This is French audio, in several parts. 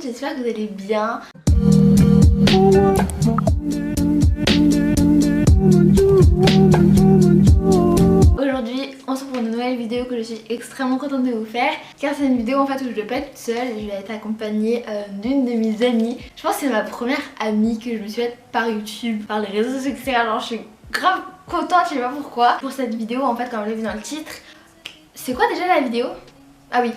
j'espère que vous allez bien. Aujourd'hui, on se retrouve pour une nouvelle vidéo que je suis extrêmement contente de vous faire, car c'est une vidéo en fait où je vais pas être toute seule, je vais être accompagnée d'une de mes amies. Je pense que c'est ma première amie que je me suis faite par YouTube, par les réseaux sociaux, etc. Alors je suis grave contente, je sais pas pourquoi. Pour cette vidéo, en fait, comme je l'ai vu dans le titre, c'est quoi déjà la vidéo? Ah oui,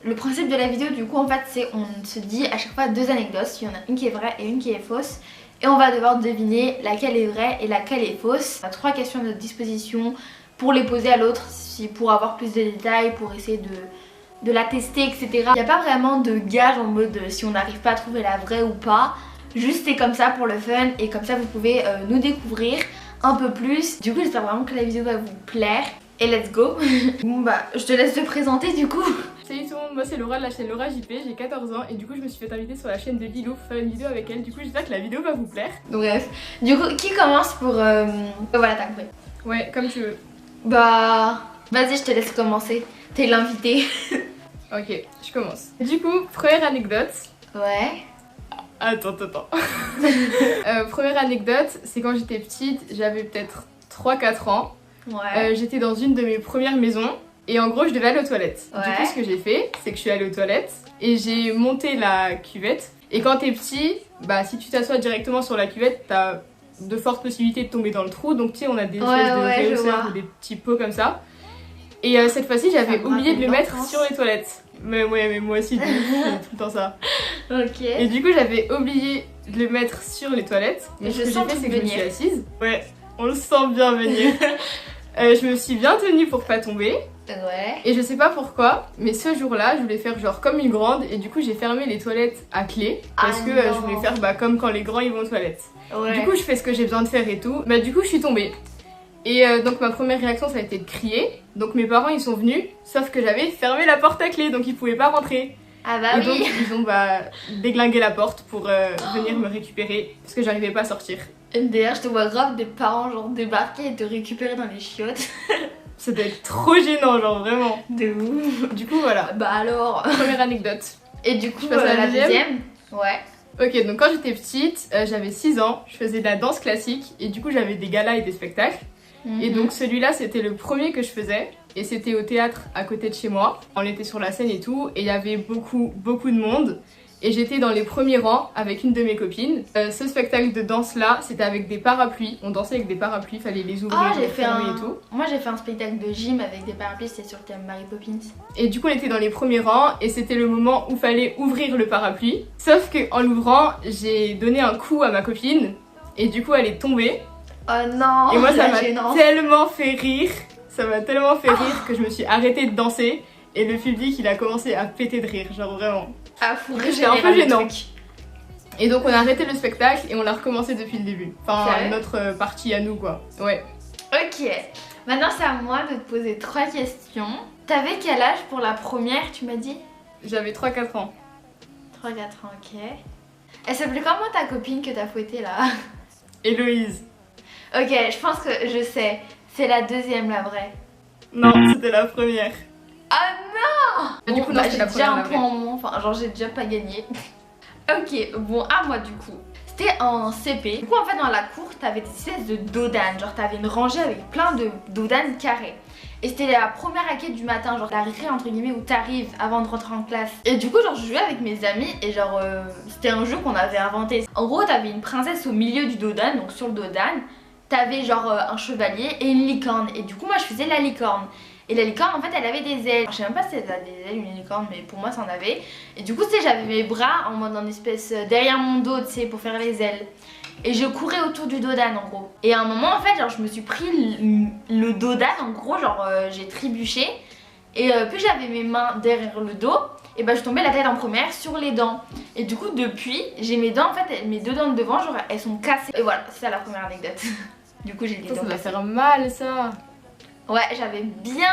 le principe de la vidéo du coup en fait c'est on se dit à chaque fois deux anecdotes, il y en a une qui est vraie et une qui est fausse. Et on va devoir deviner laquelle est vraie et laquelle est fausse. On a 3 questions à notre disposition pour les poser à l'autre, pour avoir plus de détails, pour essayer de la tester, etc. Il n'y a pas vraiment de gage en mode si on n'arrive pas à trouver la vraie ou pas. Juste c'est comme ça pour le fun et comme ça vous pouvez nous découvrir un peu plus. Du coup j'espère vraiment que la vidéo va vous plaire. Et let's go. Bon bah je te laisse te présenter du coup. Salut tout le monde, moi c'est Laura de la chaîne Laura JP, j'ai 14 ans et du coup je me suis fait inviter sur la chaîne de Lilou pour faire une vidéo avec elle. Du coup j'espère que la vidéo va vous plaire. Bref, du coup qui commence pour... Voilà t'as compris. Ouais, comme tu veux. Bah vas-y je te laisse commencer, t'es l'invité. Ok, je commence. Du coup, première anecdote. Ouais. Attends. Première anecdote, c'est quand j'étais petite, j'avais peut-être 3-4 ans. Ouais. J'étais dans une de mes premières maisons et en gros je devais aller aux toilettes. Ouais. Du coup ce que j'ai fait c'est que je suis allée aux toilettes et j'ai monté la cuvette. Et quand t'es petit, bah si tu t'assois directement sur la cuvette t'as de fortes possibilités de tomber dans le trou. Donc tu sais on a des espèces de réhausseurs ou des petits pots comme ça. Et cette fois-ci j'avais oublié de le mettre sur les toilettes. Mais moi aussi je fais tout le temps ça. Ok. Et du coup j'avais oublié de le mettre sur les toilettes. Mais ce que j'ai fait c'est que je me suis venir. assise. Ouais, on le sent bien venir. Je me suis bien tenue pour pas tomber. Ouais. Et je sais pas pourquoi, mais ce jour-là, je voulais faire genre comme une grande et du coup j'ai fermé les toilettes à clé parce que je voulais faire comme quand les grands ils vont aux toilettes. Ouais. Du coup je fais ce que j'ai besoin de faire et tout. Bah du coup je suis tombée. Et donc ma première réaction ça a été de crier. Donc mes parents ils sont venus, sauf que j'avais fermé la porte à clé donc ils pouvaient pas rentrer. Ah bah et donc oui. ils ont déglingué la porte pour venir me récupérer parce que j'arrivais pas à sortir. D'ailleurs je te vois grave des parents genre débarquer et te récupérer dans les chiottes. Ça doit être trop gênant genre vraiment. De ouf. Du coup voilà. Bah alors. Première anecdote. Et du coup Je passe à la deuxième. Ouais. Ok, donc quand j'étais petite, j'avais 6 ans, je faisais de la danse classique et du coup j'avais des galas et des spectacles. Et donc celui-là c'était le premier que je faisais et c'était au théâtre à côté de chez moi. On était sur la scène et tout et il y avait beaucoup de monde et j'étais dans les premiers rangs avec une de mes copines. Ce spectacle de danse là c'était avec des parapluies, on dansait avec des parapluies, fallait les ouvrir, les fermer et tout. Moi j'ai fait un spectacle de gym avec des parapluies, c'était sur le thème Mary Poppins. Et du coup on était dans les premiers rangs et c'était le moment où fallait ouvrir le parapluie. Sauf qu'en l'ouvrant j'ai donné un coup à ma copine et du coup elle est tombée. Oh non. Et moi ça m'a tellement fait rire, que je me suis arrêtée de danser et le public il a commencé à péter de rire, genre vraiment. Ah fou, c'était un peu gênant. Et donc on a arrêté le spectacle et on l'a recommencé depuis le début. Enfin notre partie à nous quoi. Ouais. Ok, maintenant c'est à moi de te poser 3 questions. T'avais quel âge pour la première tu m'as dit? J'avais 3-4 ans. 3-4 ans, ok. Elle s'appelait comment ta copine que t'as fouettée là? Héloïse. Ok, je pense que je sais. C'est la deuxième la vraie. Non, c'était la première. Ah non! Et du coup, bah, non, j'ai la déjà première, un point en moins, enfin genre j'ai déjà pas gagné. Ok, bon à moi du coup. C'était en CP. Du coup en fait dans la cour t'avais des espèces de dodanes. Genre t'avais une rangée avec plein de dodanes carrés. Et c'était la première raquette du matin, genre la récré entre guillemets où t'arrives avant de rentrer en classe. Et du coup genre je jouais avec mes amis et genre c'était un jeu qu'on avait inventé. En gros t'avais une princesse au milieu du dodane, donc sur le dodane. T'avais genre un chevalier et une licorne. Et du coup moi je faisais la licorne. Et la licorne en fait elle avait des ailes. Je sais même pas si elle a des ailes une licorne mais pour moi ça en avait. Et du coup tu sais j'avais mes bras en mode en espèce derrière mon dos tu sais pour faire les ailes. Et je courais autour du dodane en gros. Et à un moment en fait genre je me suis pris le dodane en gros genre j'ai trébuché. Et plus j'avais mes mains derrière le dos et bah je tombais la tête en première sur les dents. Et du coup depuis j'ai mes dents en fait mes deux dents de devant genre elles sont cassées. Et voilà c'est ça la première anecdote. Du coup j'ai les dents Ça doit cassées. faire mal ça. Ouais, j'avais bien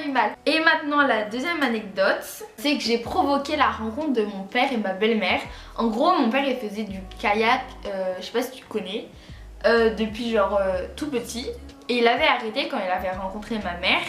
eu mal. Et maintenant la deuxième anecdote, c'est que j'ai provoqué la rencontre de mon père et ma belle-mère. En gros mon père il faisait du kayak, je sais pas si tu connais, depuis genre tout petit. Et il avait arrêté quand il avait rencontré ma mère.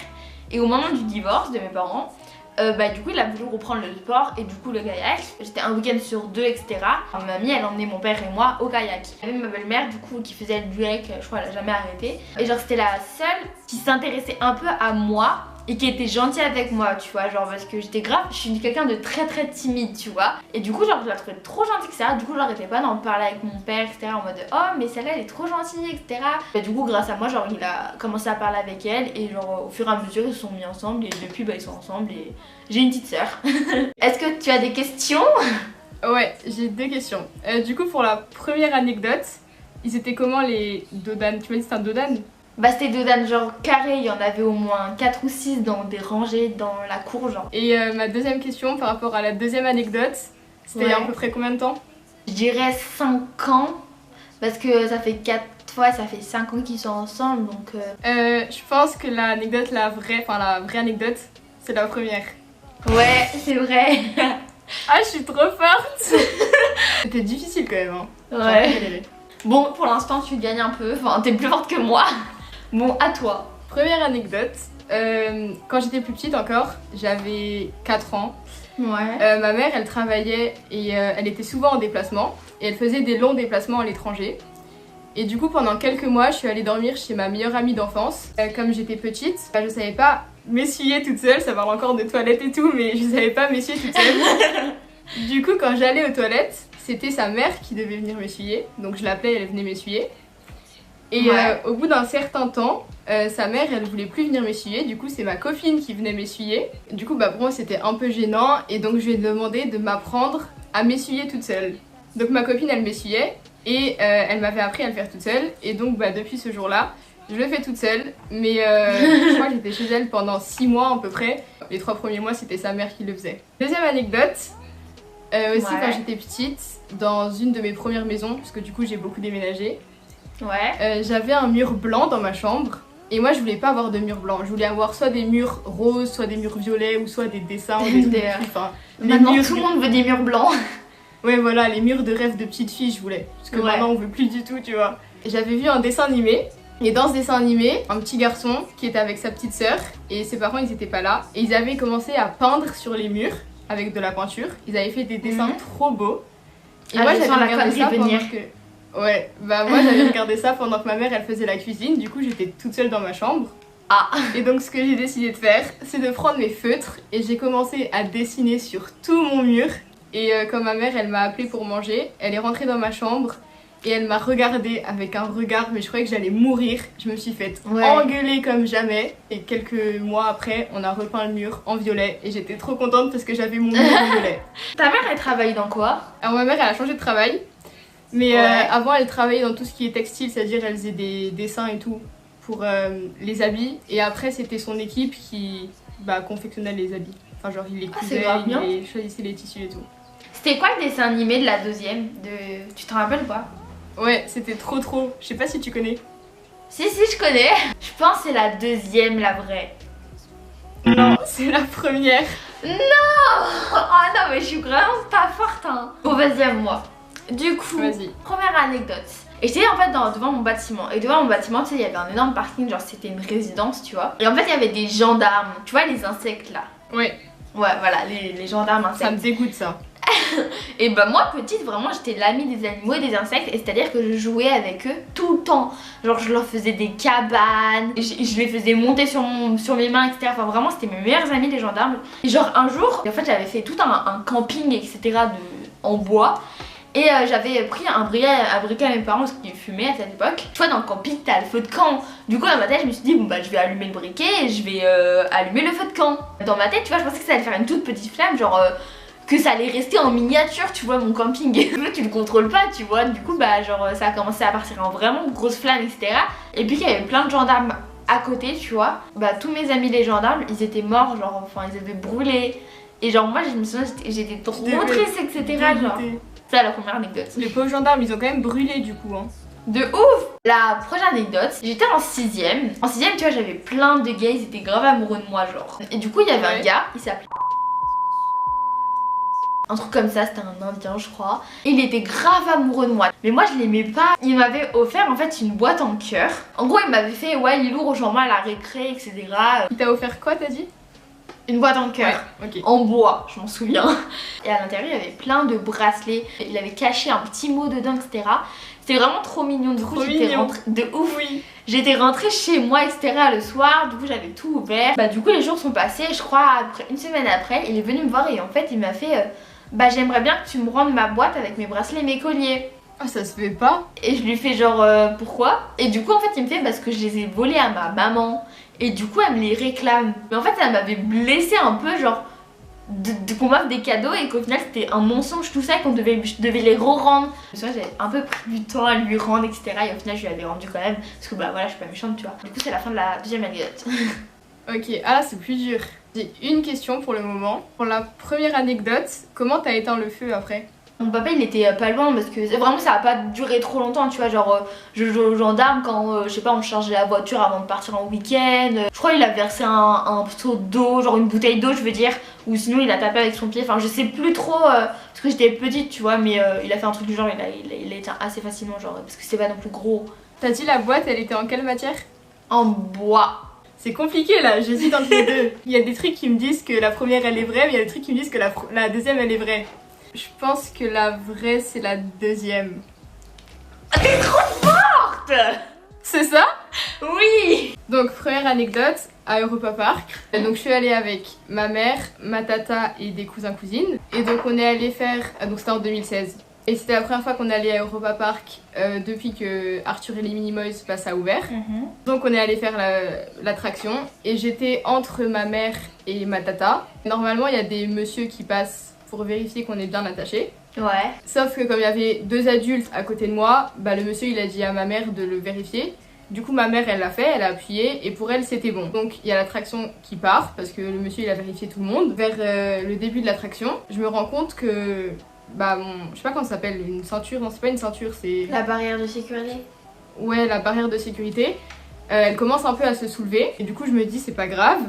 Et au moment du divorce de mes parents, Bah du coup il a voulu reprendre le sport et du coup le kayak. J'étais un week-end sur 2 etc. Ma mamie elle emmenait mon père et moi au kayak. Il y avait ma belle-mère du coup qui faisait du kayak, je crois elle a jamais arrêté. Et genre c'était la seule qui s'intéressait un peu à moi et qui était gentille avec moi, tu vois, genre parce que j'étais grave, je suis quelqu'un de très timide, tu vois. Et du coup genre je la trouvais trop gentille, etc. Du coup j'arrêtais pas d'en parler avec mon père, etc. En mode oh mais celle-là elle est trop gentille, etc. Et du coup grâce à moi genre il a commencé à parler avec elle et genre au fur et à mesure ils se sont mis ensemble et depuis bah ils sont ensemble et j'ai une petite sœur. Est-ce que tu as des questions? Ouais, j'ai 2 questions. Du coup pour la première anecdote, ils étaient comment les dodanes? Tu m'as dit c'était un dodane? Bah c'était dodanes genre carré, il y en avait au moins 4 ou 6 dans des rangées dans la cour genre. Et ma deuxième question par rapport à la deuxième anecdote, c'était il y a à peu près combien de temps? Je dirais 5 ans, parce que ça fait 4 fois, ça fait 5 ans qu'ils sont ensemble donc... Je pense que l'anecdote, la vraie anecdote, c'est la première. Ouais, c'est vrai. Ah, je suis trop forte. C'était difficile quand même, hein. Ouais. Bon, pour l'instant tu gagnes un peu, enfin t'es plus forte que moi. Bon, à toi. Première anecdote, quand j'étais plus petite encore, j'avais 4 ans. Ouais. Ma mère, elle travaillait et elle était souvent en déplacement. Et elle faisait des longs déplacements à l'étranger. Et du coup, pendant quelques mois, je suis allée dormir chez ma meilleure amie d'enfance. Comme j'étais petite, je savais pas m'essuyer toute seule, ça parle encore de toilettes et tout, mais je savais pas m'essuyer toute seule. Du coup, quand j'allais aux toilettes, c'était sa mère qui devait venir m'essuyer. Donc je l'appelais, elle venait m'essuyer. Et au bout d'un certain temps, sa mère elle voulait plus venir m'essuyer, du coup c'est ma copine qui venait m'essuyer. Du coup bah pour moi c'était un peu gênant et donc je lui ai demandé de m'apprendre à m'essuyer toute seule. Donc ma copine elle m'essuyait et elle m'avait appris à le faire toute seule et donc bah depuis ce jour-là je le fais toute seule. Mais je crois que j'étais chez elle pendant 6 mois à peu près. Les 3 premiers mois c'était sa mère qui le faisait. Deuxième anecdote, aussi quand j'étais petite, dans une de mes premières maisons, parce que du coup j'ai beaucoup déménagé. Ouais. J'avais un mur blanc dans ma chambre et moi je voulais pas avoir de mur blanc, je voulais avoir soit des murs roses, soit des murs violets ou soit des dessins ou des trucs, enfin, maintenant murs... tout le monde veut des murs blancs. Ouais voilà, les murs de rêve de petite fille je voulais, parce que maintenant on veut plus du tout tu vois. J'avais vu un dessin animé et dans ce dessin animé, un petit garçon qui était avec sa petite sœur et ses parents ils étaient pas là et ils avaient commencé à peindre sur les murs avec de la peinture, ils avaient fait des dessins trop beaux et moi j'avais regardé ça pendant que... Ouais, bah moi j'avais regardé ça pendant que ma mère elle faisait la cuisine, du coup j'étais toute seule dans ma chambre. Ah. Et donc ce que j'ai décidé de faire, c'est de prendre mes feutres et j'ai commencé à dessiner sur tout mon mur. Et quand ma mère elle m'a appelée pour manger, elle est rentrée dans ma chambre et elle m'a regardée avec un regard, mais je croyais que j'allais mourir. Je me suis faite engueuler comme jamais et quelques mois après on a repeint le mur en violet et j'étais trop contente parce que j'avais mon mur en violet. Ta mère elle travaille dans quoi? Alors ma mère elle a changé de travail. Mais avant elle travaillait dans tout ce qui est textile, c'est-à-dire elle faisait des dessins et tout pour les habits. Et après c'était son équipe qui confectionnait les habits. Enfin genre il les cousait, il choisissait les tissus et tout. C'était quoi le dessin animé de la deuxième Tu te rappelles pas? Ouais c'était trop. Je sais pas si tu connais. Si je connais. Je pense que c'est la deuxième la vraie. Non c'est la première. Non. Oh non mais je suis vraiment pas forte hein. Bon vas-y à moi. Du coup, première anecdote. Et j'étais en fait devant mon bâtiment. Et devant mon bâtiment, tu sais, il y avait un énorme parking, genre c'était une résidence, tu vois. Et en fait, il y avait des gendarmes. Tu vois, les insectes là. Ouais. Ouais, voilà, les gendarmes insectes. Ça me dégoûte ça. Et bah moi petite vraiment j'étais l'amie des animaux et des insectes et c'est à dire que je jouais avec eux tout le temps. Genre je leur faisais des cabanes, je les faisais monter sur mes mains etc. Enfin vraiment c'était mes meilleurs amis les gendarmes. Et genre un jour en fait j'avais fait tout un camping etc. en bois. Et j'avais pris un briquet à mes parents parce qu'ils fumaient à cette époque. Tu vois dans le camping t'as le feu de camp. Du coup dans ma tête je me suis dit bon bah je vais allumer le briquet et je vais allumer le feu de camp. Dans ma tête tu vois je pensais que ça allait faire une toute petite flamme genre que ça allait rester en miniature tu vois mon camping. Tu le contrôles pas tu vois. Du coup bah genre ça a commencé à partir en vraiment grosse flamme etc. Et puis il y avait plein de gendarmes à côté tu vois. Bah tous mes amis les gendarmes ils étaient morts genre enfin ils avaient brûlé. Et genre moi je me souviens j'étais trop triste etc. Genre. C'est la première anecdote. Les pauvres gendarmes ils ont quand même brûlé du coup hein. De ouf. La prochaine anecdote, j'étais en 6ème. En 6ème tu vois j'avais plein de gars, ils étaient grave amoureux de moi genre. Et du coup il y avait un gars, il s'appelait un truc comme ça, c'était un indien je crois. Et il était grave amoureux de moi. Mais moi je l'aimais pas. Il m'avait offert en fait une boîte en cœur. En gros il m'avait fait ouais Lilou rejoins-moi à la récré etc. Il t'a offert quoi t'as dit? Une boîte en cœur, Ouais, ok. en bois, je m'en souviens. Et à l'intérieur, il y avait plein de bracelets. Il avait caché un petit mot dedans, etc. C'était vraiment trop mignon. Du coup, j'étais rentrée de ouf. Oui. J'étais rentrée chez moi, etc. le soir. Du coup, j'avais tout ouvert. Bah, du coup, les jours sont passés. Je crois, après, une semaine après, il est venu me voir et en fait, il m'a fait bah, j'aimerais bien que tu me rendes ma boîte avec mes bracelets et mes colliers. Ah, ça se fait pas. Et je lui fais genre pourquoi? Et du coup en fait il me fait parce que je les ai volés à ma maman. Et du coup elle me les réclame. Mais en fait ça m'avait blessé un peu genre qu'on m'offre des cadeaux et qu'au final c'était un mensonge tout ça et je devais les re-rendre. J'avais un peu pris du temps à lui rendre etc. Et au final je lui avais rendu quand même. Parce que bah voilà je suis pas méchante tu vois. Du coup c'est la fin de la deuxième anecdote. Ok, ah là c'est plus dur. J'ai une question pour le moment. Pour la première anecdote, comment t'as éteint le feu après? Mon papa il était pas loin parce que vraiment ça a pas duré trop longtemps tu vois genre je jouais au gendarme quand je sais pas on chargeait la voiture avant de partir en week-end. Je crois il a versé un seau d'eau genre une bouteille d'eau je veux dire ou sinon il a tapé avec son pied enfin je sais plus trop parce que j'étais petite tu vois mais il a fait un truc du genre il a éteint assez facilement genre parce que c'était pas non plus gros. T'as dit la boîte elle était en quelle matière? En bois. C'est compliqué là, j'hésite entre les deux. Il y a des trucs qui me disent que la première elle est vraie mais il y a des trucs qui me disent que la deuxième elle est vraie. Je pense que la vraie c'est la deuxième. T'es trop forte. C'est ça? Oui. Donc première anecdote à Europa Park. Donc je suis allée avec ma mère, ma tata et des cousins-cousines. Et donc on est allé faire, donc c'était en 2016. Et c'était la première fois qu'on allait à Europa Park depuis que Arthur et les Minimoys a ouvert. Donc on est allé faire l'attraction et j'étais entre ma mère et ma tata. Normalement il y a des messieurs qui passent pour vérifier qu'on est bien attaché. Ouais. Sauf que comme il y avait deux adultes à côté de moi, bah le monsieur il a dit à ma mère de le vérifier. Du coup ma mère elle l'a fait, elle a appuyé et pour elle c'était bon. Donc il y a l'attraction qui part parce que le monsieur il a vérifié tout le monde. Vers le début de l'attraction, je me rends compte que bah je sais pas comment ça s'appelle, une ceinture, non c'est pas une ceinture, c'est... La barrière de sécurité. Ouais, la barrière de sécurité. Elle commence un peu à se soulever et du coup je me dis c'est pas grave.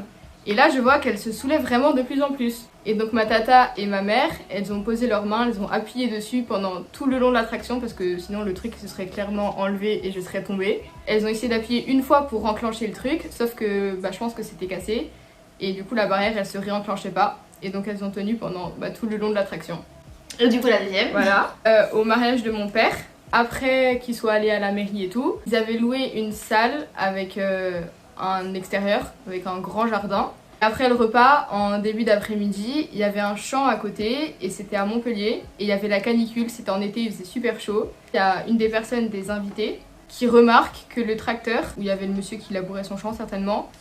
Et là je vois qu'elle se soulève vraiment de plus en plus. Et donc ma tata et ma mère, elles ont posé leurs mains, elles ont appuyé dessus pendant tout le long de l'attraction parce que sinon le truc se serait clairement enlevé et je serais tombée. Elles ont essayé d'appuyer une fois pour enclencher le truc, sauf que bah, je pense que c'était cassé. Et du coup la barrière elle se réenclenchait pas. Et donc elles ont tenu pendant tout le long de l'attraction. Et du coup la deuxième. Voilà. Au mariage de mon père, après qu'ils soient allés à la mairie et tout, ils avaient loué une salle avec un extérieur, avec un grand jardin. Après le repas, en début d'après-midi, il y avait un champ à côté et c'était à Montpellier. Et il y avait la canicule, c'était en été, il faisait super chaud. Il y a une des personnes, des invités, qui remarque que le tracteur, où il y avait le monsieur qui labourait son champ certainement,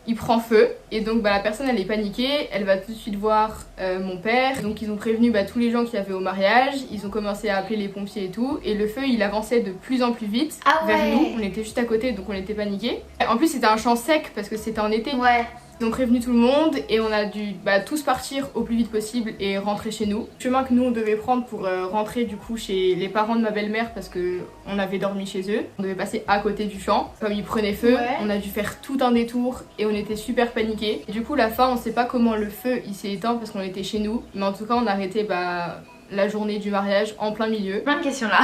il prend feu. Et donc la personne elle est paniquée, elle va tout de suite voir mon père. Donc ils ont prévenu tous les gens qu'il y avait au mariage, ils ont commencé à appeler les pompiers et tout. Et le feu il avançait de plus en plus vite vers nous, on était juste à côté donc on était paniqués. En plus c'était un champ sec parce que c'était en été. Ouais. Ils ont prévenu tout le monde et on a dû tous partir au plus vite possible et rentrer chez nous. Le chemin que nous on devait prendre pour rentrer du coup chez les parents de ma belle-mère parce que on avait dormi chez eux. On devait passer à côté du champ. Comme il prenait feu, on a dû faire tout un détour et on était super paniqués. Et du coup la fin on sait pas comment le feu il s'est éteint parce qu'on était chez nous. Mais en tout cas on a arrêté la journée du mariage en plein milieu. Plein de questions là.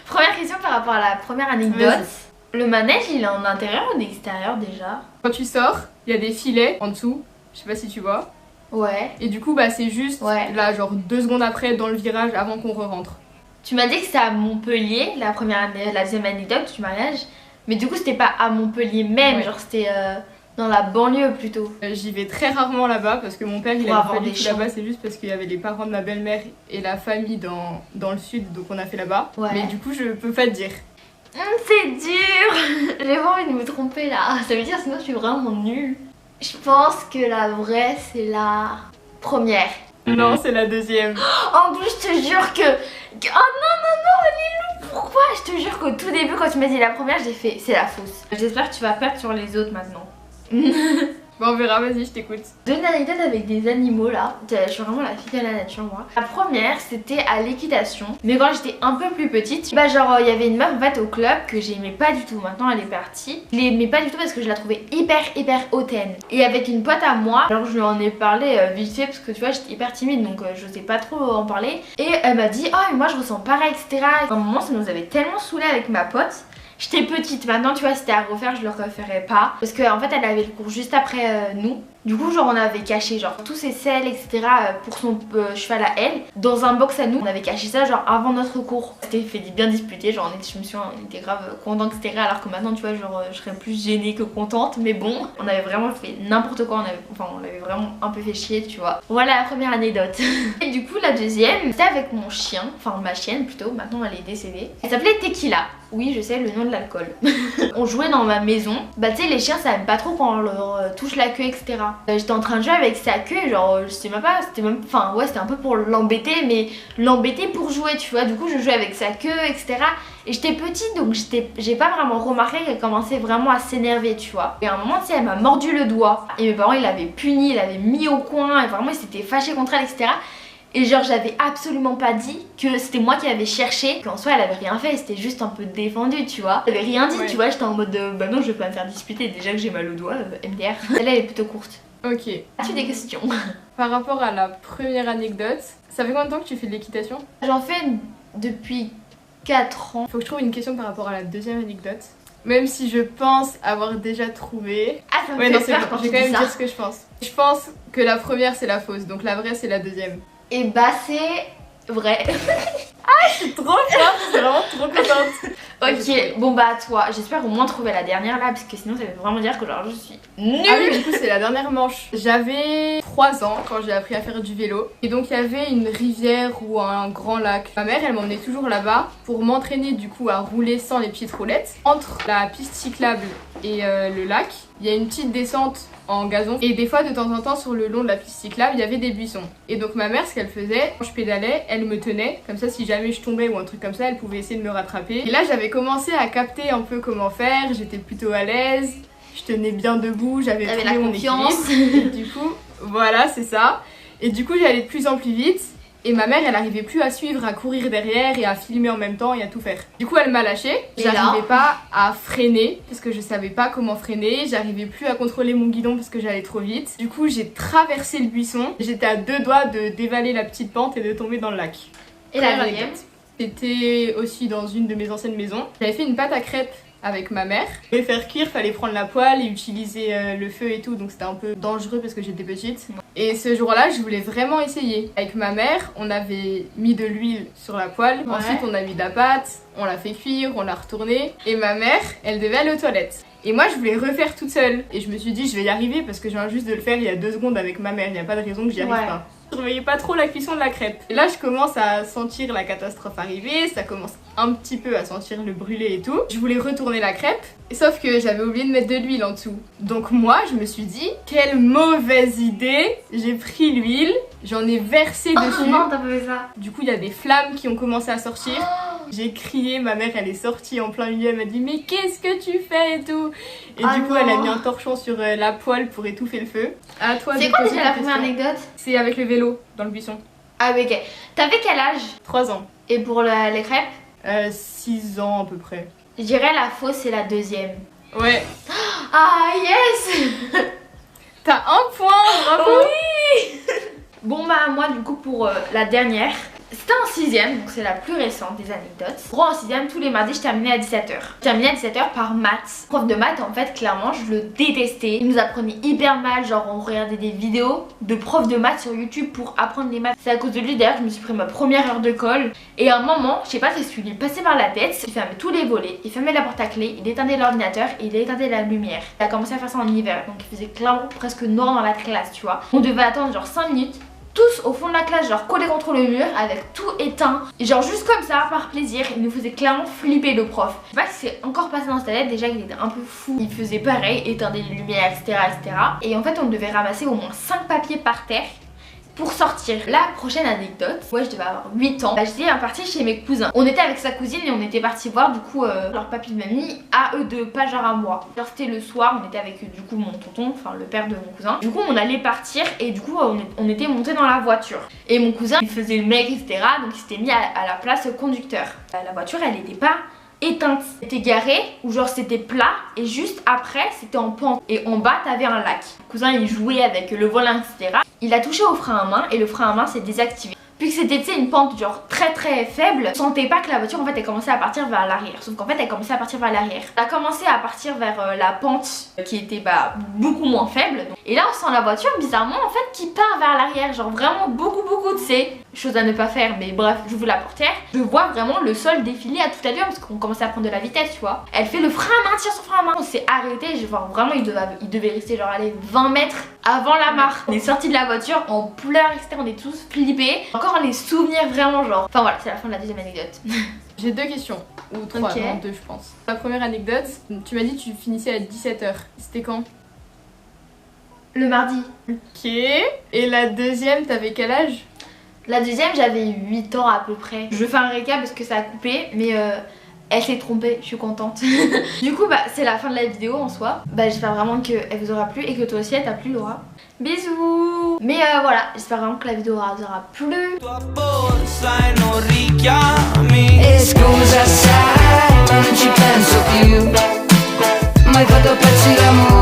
Première question par rapport à la première anecdote. Le manège il est en intérieur ou en extérieur déjà? Quand tu sors, il y a des filets en dessous, je sais pas si tu vois. Ouais. Et du coup c'est juste là genre 2 secondes après dans le virage avant qu'on re-rentre. Tu m'as dit que c'était à Montpellier, la deuxième anecdote du mariage. Mais du coup c'était pas à Montpellier même, genre c'était dans la banlieue plutôt. J'y vais très rarement là-bas parce que mon père il a pas du tout là-bas, c'est juste parce qu'il y avait les parents de ma belle-mère et la famille dans le sud donc on a fait là-bas. Mais du coup je peux pas te dire. C'est dur. J'ai pas envie de me tromper là. Ça veut dire sinon je suis vraiment nulle. Je pense que la vraie c'est la première. Non, c'est la deuxième. En plus je te jure que... Oh non Lilou, pourquoi? Je te jure qu'au tout début quand tu m'as dit la première j'ai fait c'est la fausse. J'espère que tu vas perdre sur les autres maintenant. Bon on verra, vas-y je t'écoute. Deux anecdotes avec des animaux là. Je suis vraiment la fille de la nature moi. La première c'était à l'équitation. Mais quand j'étais un peu plus petite, genre il y avait une meuf en fait au club que j'aimais pas du tout. Maintenant elle est partie. Je l'aimais pas du tout parce que je la trouvais hyper hautaine. Et avec une pote à moi, alors je lui en ai parlé vite fait parce que tu vois j'étais hyper timide donc je sais pas trop en parler. Et elle m'a dit oh mais moi je ressens pareil etc. À un moment ça nous avait tellement saoulé avec ma pote. J'étais petite, maintenant tu vois c'était à refaire je le referais pas. Parce qu'en fait elle avait le cours juste après nous. Du coup genre on avait caché genre tous ses selles etc pour son cheval à elle. Dans un box à nous on avait caché ça genre avant notre cours. C'était fait bien disputé, genre je me suis était grave contente etc. Alors que maintenant tu vois genre je serais plus gênée que contente. Mais bon on avait vraiment fait n'importe quoi, on avait vraiment un peu fait chier tu vois. Voilà la première anecdote. Et du coup la deuxième c'était avec mon chien, enfin ma chienne plutôt, maintenant elle est décédée. Elle s'appelait Tequila. Oui je sais le nom de l'alcool. On jouait dans ma maison. Bah tu sais les chiens ça aime pas trop quand on leur touche la queue etc. J'étais en train de jouer avec sa queue, genre je sais même pas, c'était même, enfin ouais c'était un peu pour l'embêter, mais l'embêter pour jouer tu vois. Du coup je jouais avec sa queue etc. Et j'étais petite donc j'ai pas vraiment remarqué qu'elle commençait vraiment à s'énerver tu vois. Et à un moment tu sais elle m'a mordu le doigt. Et mes parents ils l'avaient puni, ils l'avaient mis au coin et vraiment ils s'étaient fâchés contre elle etc. Et genre j'avais absolument pas dit que c'était moi qui avais cherché, qu'en soi elle avait rien fait, c'était juste un peu défendu tu vois. Elle avait rien dit tu vois, j'étais en mode bah non je vais pas me faire disputer, déjà que j'ai mal au doigt, MDR. Elle est plutôt courte. Ok. As-tu des questions? Par rapport à la première anecdote, ça fait combien de temps que tu fais de l'équitation? J'en fais depuis 4 ans. Faut que je trouve une question par rapport à la deuxième anecdote. Même si je pense avoir déjà trouvé. Ah ça me ouais, fait non, peur quand je vais tu quand dis même ça. dire ce que je pense. Je pense que la première c'est la fausse, donc la vraie c'est la deuxième. Et bah c'est vrai. Je suis trop forte, je suis vraiment trop contente. Ok, bon bah à toi, j'espère au moins trouver la dernière là parce que sinon ça veut vraiment dire que genre je suis nulle. Ah oui, du coup c'est la dernière manche. J'avais 3 ans quand j'ai appris à faire du vélo. Et donc il y avait une rivière ou un grand lac. Ma mère elle m'emmenait toujours là-bas pour m'entraîner du coup à rouler sans les petites roulettes. Entre la piste cyclable et le lac, il y a une petite descente en gazon et des fois de temps en temps sur le long de la piste cyclable il y avait des buissons. Et donc ma mère ce qu'elle faisait, quand je pédalais, elle me tenait comme ça si jamais je tombais ou un truc comme ça elle pouvait essayer de me rattraper. Et là j'avais commencé à capter un peu comment faire, j'étais plutôt à l'aise, je tenais bien debout, j'avais trouvé mon équilibre. Et du coup voilà c'est ça. Et du coup j'allais de plus en plus vite. Et ma mère elle arrivait plus à suivre, à courir derrière et à filmer en même temps et à tout faire. Du coup elle m'a lâchée, j'arrivais pas à freiner parce que je savais pas comment freiner, j'arrivais plus à contrôler mon guidon parce que j'allais trop vite. Du coup j'ai traversé le buisson, j'étais à 2 doigts de dévaler la petite pente et de tomber dans le lac. Et la deuxième? C'était aussi dans une de mes anciennes maisons. J'avais fait une pâte à crêpes avec ma mère. Pour les faire cuire, fallait prendre la poêle et utiliser le feu et tout, donc c'était un peu dangereux parce que j'étais petite. Et ce jour-là, je voulais vraiment essayer. Avec ma mère, on avait mis de l'huile sur la poêle, ensuite on a mis de la pâte, on l'a fait cuire, on l'a retournée. Et ma mère, elle devait aller aux toilettes. Et moi, je voulais refaire toute seule. Et je me suis dit, je vais y arriver parce que je viens juste de le faire il y a 2 secondes avec ma mère, il n'y a pas de raison que j'y arrive pas. Je surveillais pas trop la cuisson de la crêpe. Et là je commence à sentir la catastrophe arriver, ça commence un petit peu à sentir le brûler et tout. Je voulais retourner la crêpe, sauf que j'avais oublié de mettre de l'huile en dessous. Donc moi je me suis dit, quelle mauvaise idée. J'ai pris l'huile, j'en ai versé dessus. Non, t'as pas fait ça. Du coup il y a des flammes qui ont commencé à sortir. J'ai crié, ma mère elle est sortie en plein milieu, elle m'a dit mais qu'est-ce que tu fais et tout. Et du coup elle a mis un torchon sur la poêle pour étouffer le feu. À toi. C'est quoi déjà la première anecdote? C'est avec le vélo dans le buisson. Ah oui ok. T'avais quel âge? 3 ans. Et pour les crêpes? 6 ans à peu près. Je dirais la fausse c'est la deuxième. Ouais. Ah yes. T'as un point, bravo. Oui. Bon bah moi du coup pour la dernière, c'était en 6ème, donc c'est la plus récente des anecdotes. En gros en 6ème, tous les mardis je terminais à 17h. Je terminais à 17h par maths. Prof de maths en fait clairement je le détestais. Il nous apprenait hyper mal, genre on regardait des vidéos de profs de maths sur YouTube pour apprendre les maths. C'est à cause de lui d'ailleurs que je me suis pris ma première heure de colle. Et à un moment, je sais pas qu'est-ce qui lui passait par la tête, il fermait tous les volets, il fermait la porte à clé, il éteindait l'ordinateur et il éteindait la lumière. Il a commencé à faire ça en hiver, donc il faisait clairement presque noir dans la classe tu vois. On devait attendre genre 5 minutes. Tous au fond de la classe, genre collés contre le mur avec tout éteint. Et genre juste comme ça, par plaisir, il nous faisait clairement flipper le prof. Je sais pas si c'est encore passé dans sa tête, déjà qu'il était un peu fou. Il faisait pareil, éteindre les lumières, etc., etc. Et en fait on devait ramasser au moins 5 papiers par terre pour sortir. La prochaine anecdote, ouais je devais avoir 8 ans, bah, j'étais partie chez mes cousins. On était avec sa cousine et on était parti voir du coup leur papy de mamie à eux deux, pas genre à moi. Genre c'était le soir, on était avec du coup mon tonton, enfin le père de mon cousin. Du coup on allait partir et du coup on était monté dans la voiture. Et mon cousin il faisait le mec etc, donc il s'était mis à la place conducteur. La voiture elle était pas éteinte, c'était garé ou genre c'était plat et juste après c'était en pente et en bas t'avais un lac. Mon cousin il jouait avec le volant etc. Il a touché au frein à main et le frein à main s'est désactivé. Vu que c'était une pente genre très faible, je sentais pas que la voiture en fait elle commençait à partir vers l'arrière. Sauf qu'en fait elle commençait à partir vers l'arrière. Elle a commencé à partir vers la pente qui était beaucoup moins faible. Et là on sent la voiture bizarrement en fait qui part vers l'arrière. Genre vraiment beaucoup tu sais. Chose à ne pas faire, mais bref, j'ouvre la portière. Je vois vraiment le sol défiler à toute allure parce qu'on commençait à prendre de la vitesse, tu vois. Elle fait le frein à main, tire son frein à main. On s'est arrêté, je vois vraiment il devait rester genre aller 20 mètres avant la mare. On est sorti de la voiture en pleurs, etc. On est tous flippés. Encore les souvenirs vraiment genre. Enfin voilà, c'est la fin de la deuxième anecdote. J'ai 2 questions, ou 3, Ok. non 2 je pense. La première anecdote, tu m'as dit que tu finissais à 17h. C'était quand? Le mardi. Ok. Et la deuxième, t'avais quel âge? La deuxième, j'avais 8 ans à peu près. Je fais un récap parce que ça a coupé, mais elle s'est trompée, je suis contente. Du coup, c'est la fin de la vidéo en soi. J'espère vraiment qu'elle vous aura plu et que toi aussi elle t'a plu, Laura. Bisous. Mais voilà, j'espère vraiment que la vidéo vous aura plu. E scusa sai, ma non ci penso più. Mai fatto pezzi d'amore.